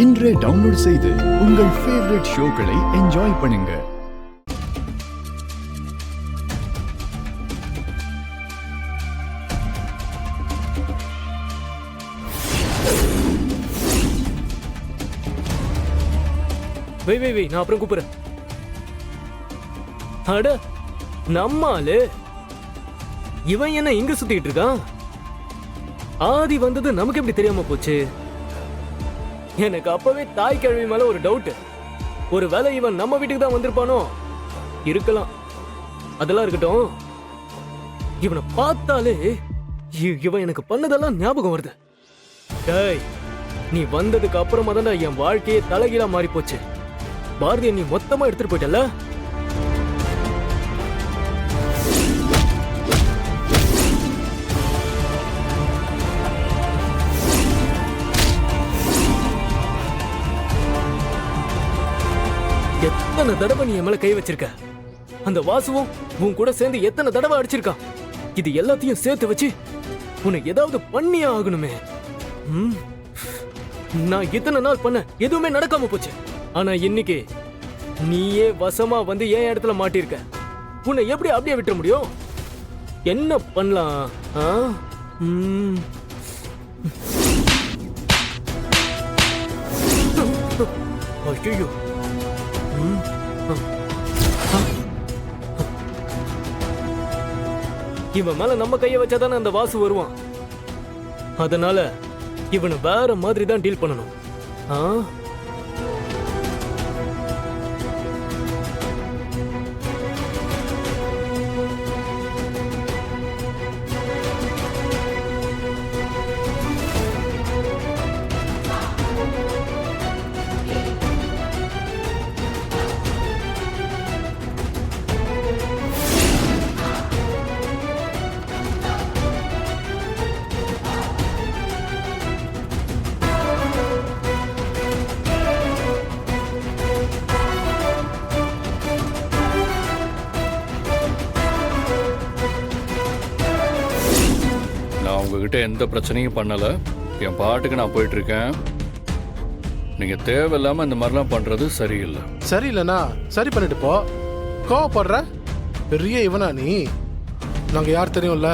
இன்றே டவுன்லோட் செய்து உங்கள் ஃபேவரட் ஷோக்களை என்ஜாய் பண்ணுங்க. வை நான் அப்புறம் கூப்பிடுறேன். அட நம்மாலு இவன் என்ன இங்க சுத்திட்டு இருக்கான்? ஆதி வந்தது நமக்கு எப்படி தெரியாம போச்சு? எனக்கு அப்பவே தாய் கிழவி மேல ஒரு டவுட். ஒரு வேளை இவன் நம்ம வீட்டுக்கு தான் வந்திருப்பானோ? இருக்கலாம். அதெல்லாம் இருக்கட்டும். இவனை பார்த்தாலே இவன் எனக்கு பண்ணதெல்லாம் ஞாபகம் வருது. டேய், நீ வந்ததுக்கு அப்புறமா தான் என் வாழ்க்கையே தலைகீழா மாறி போச்சு. பாரதியை நீ மொத்தமா எடுத்துட்டு போயிட்டல. எத்தனை தடவை நீ என் மேல கை வச்சிருக்க? அந்த வாசுவும் உன் கூட சேர்ந்து எத்தனை தடவை அடிச்சிருக்கான்? இது எல்லாத்தையும் சேர்த்து வச்சு உன்னை ஏதாவது பண்ணியே ஆகணுமே. நான் இத்தனை நாள் பண்ண எதுவுமே நடக்காம போச்சு. ஆனா இன்னைக்கு நீயே வசமா வந்து என் இடத்துல மாட்டிருக்க. உன்னை எப்படி அப்படியே விட்டுற முடியும்? என்ன பண்ணலாம்? ஐயோ, இவன் மேல நம்ம கைய வச்சாதானே அந்த வாசு வருவான். அதனால இவனை வேற மாதிரி தான் டீல் பண்ணணும். உங்ககிட்ட எந்த பிரச்சனையும் பண்ணல. என் பாட்டுக்கு நான் போயிட்டு இருக்கேன். நீங்க தேவையில்லாம இந்த மாதிரிலாம் பண்றது சரியில்லை. சரியில்லைண்ணா சரி பண்ணிட்டு போ. கோவப்படுற பெரிய இவனா நீ? நாங்க யார் தெரியும்ல.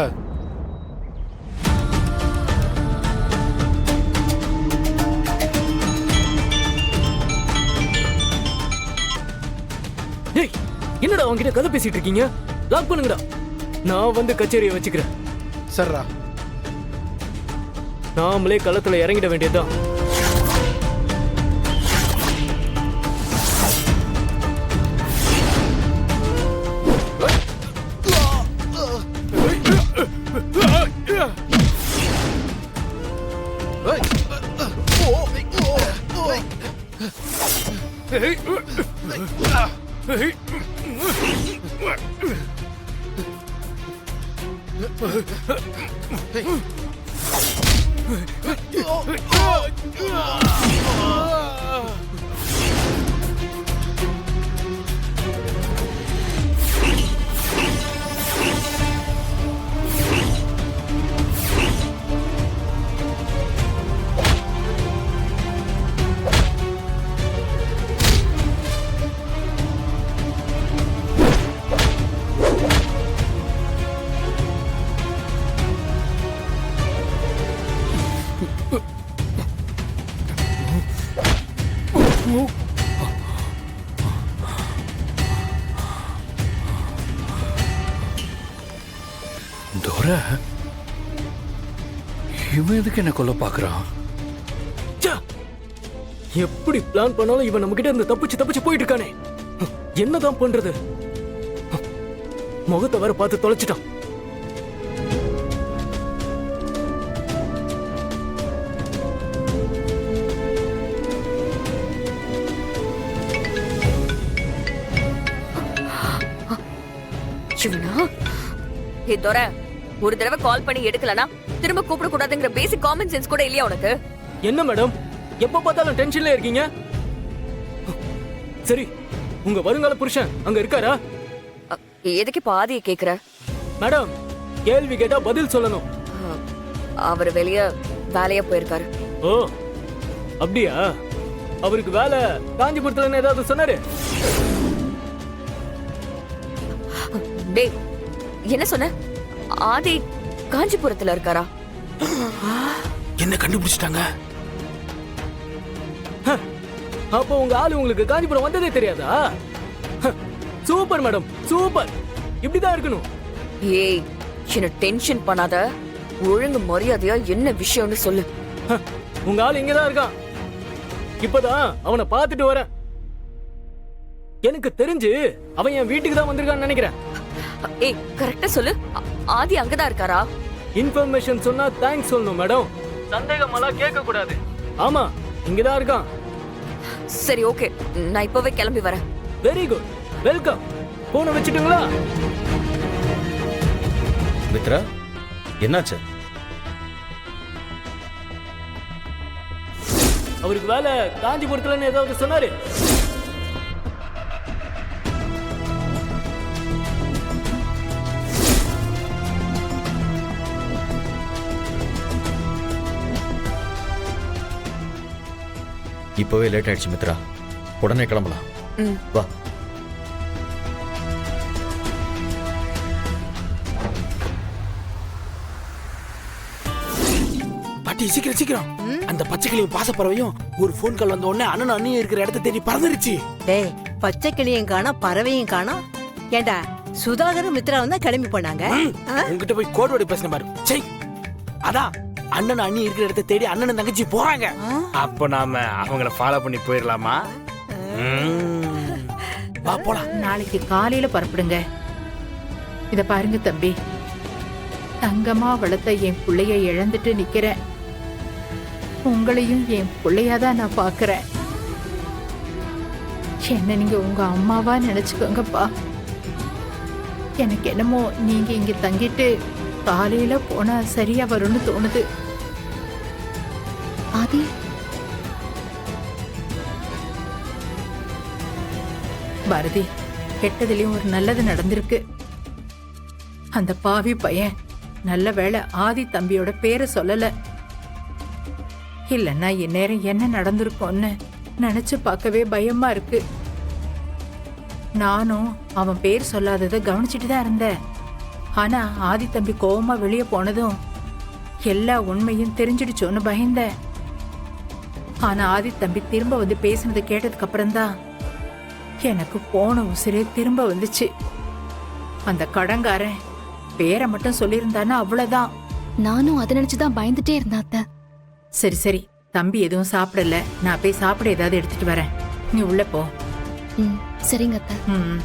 டேய், என்னடா அவங்கிட்ட கதை பேசிட்டு இருக்கீங்க? லாக் பண்ணுங்கடா. நான் வந்து கச்சேரியை வச்சுக்கிறேன். சர்ரா, நாமளே களத்துல இறங்கிட வேண்டியதுதான். இவன் எதுக்கு என்ன கொல்ல பாக்குறான்? எப்படி பிளான் பண்ணாலும் இவன் நம்ம கிட்ட இருந்து தப்பிச்சு போயிட்டு இருக்கானே. என்னதான் பண்றது? முகத்தை வர பார்த்து தொலைச்சிட்டான். ஒரு தடவை கால் பண்ணி எடுக்கலனா திரும்ப கூப்பிட கூடாதுங்கிற பேசிக் காமன் சென்ஸ் கூட இல்லையா உனக்கு? என்ன மேடம், எப்ப பார்த்தாலும் டென்ஷன்ல இருக்கீங்க? சரி, உங்க வருங்கால புருஷன் அங்க இருக்காரா? எதுக்கு பாதியை கேக்குற? மேடம், கேள்வி கேட்டா பதில் சொல்லணும். அவர் வெளிய வேலையா போயிருக்காரு. ஓ அப்படியா? அவருக்கு வேலை காஞ்சிபுரத்துல ஏதாவது சொன்னாரு? டேய் என்ன சொன்ன? ஆதி காஞ்சிபுரத்துல இருக்காரா? என்ன கண்டுபிடிச்சிட்டாங்க? அப்போ உங்க ஆளு உங்களுக்கு காஞ்சிபுரம் வந்ததே தெரியாதா? Super madam, super. இப்படிதான் இருக்கணும். ஏய் என்ன டென்ஷன் பண்ணாத. ஒழுங்கு மரியாதையா என்ன விஷயம்னு சொல்லு. உங்க ஆளு இங்கதான் இருக்கான். இப்பதான் அவனை பார்த்துட்டு வரேன். எனக்கு தெரிஞ்சு அவன் என் வீட்டுக்கு தான் வந்திருக்கான்னு நினைக்கிறேன். ஏய் கரெக்டா சொல்லு. ஆதி அங்கதான் இருக்காரா? இன்ஃபர்மேஷன் சொன்னா தேங்க்ஸ் சொல்லணும் மேடம். சந்தேகமெல்லாம் கேட்க கூடாது. ஆமா, இங்கதான் இருக்கான். சரி ஓகே, நான் இப்பவே கிளம்பி வரேன். Very good, welcome. போன வச்சுட்டுங்களா? மித்ரா, என்னாச்சு? அவருக்கு வேலை காஞ்சிபுரத்துல ஏதாவது சொன்னாரு? இப்போவே லேட் ஆயிடுச்சு மித்ரா, உடனே கிளம்பலாம். வா. பாட்டி சீக்கிரம் சீக்கிரம். அந்த பச்சைக்கிளியும் பாசப்பறவையும் ஒரு ஃபோன் கால் வந்த உடனே அண்ணன் அண்ணியும் இருக்கிற இடத்த தேடி பறந்துருச்சு. டேய், பச்சை கிளியும் காணோம், பறவையும் காணோம். ஏண்டா சுதாகரும் மித்ராவும் தான் கிளம்பி போனாங்க. உங்ககிட்ட போய் கோடோட பேசின பாரு. சை, அதான் அண்ணன் அண்ணி இருக்கிற இடத்த தேடி அண்ணன் தங்கச்சி போறாங்க. அப்போ நாம அவங்கள ஃபாலோ பண்ணி போயிடலாமா? வா போலாம். நாளைக்கு காலையில புறப்படுங்க. இத பாருங்க தம்பி, தங்கமா வளர்த்த என் பிள்ளைய இழந்துட்டு நிக்கிறேன். உங்களையும் என் பிள்ளையாதான் நான் பாக்குறேன். என்ன நீங்க உங்க அம்மாவா நினைச்சுக்கோங்கப்பா. எனக்கு என்னமோ நீங்க இங்க தங்கிட்டு காலையில போனா சரியா வரும்னு தோணுது. ஆதி, பாரதி, கெட்டதுலயும் ஒரு நல்லது நடந்திருக்கு. அந்த பாவி பையன் நல்ல வேளை ஆதி தம்பியோட பேரை சொல்லல. இல்லன்னா இந்நேரம் என்ன நடந்திருக்கும்னு நினைச்சு பார்க்கவே பயமா இருக்கு. நானும் அவன் பேர் சொல்லாததை கவனிச்சுட்டு தான் இருந்தேன். ஆனா ஆதி தம்பி கோவமா வெளியே போனதும் எல்லா உண்மையும் தெரிஞ்சிடுச்சோன்னு பயந்தேன். ஆனா ஆதி தம்பி திரும்ப வந்து பேசினதை கேட்டதுக்கு அப்புறம்தான் எனக்கு போன உசிரே திரும்ப வந்துச்சு. அந்த கடங்காரன் பேரை மட்டும் சொல்லியிருந்தானா அவ்வளவுதான். நானும் அதை நினைச்சுதான் பயந்துட்டே இருந்தாத்த. சரி சரி, தம்பி எதுவும் சாப்பிடல, நான் போய் சாப்பிட ஏதாவது எடுத்துட்டு வரேன். நீ உள்ள போ. சரிங்க அத்தை. ம்.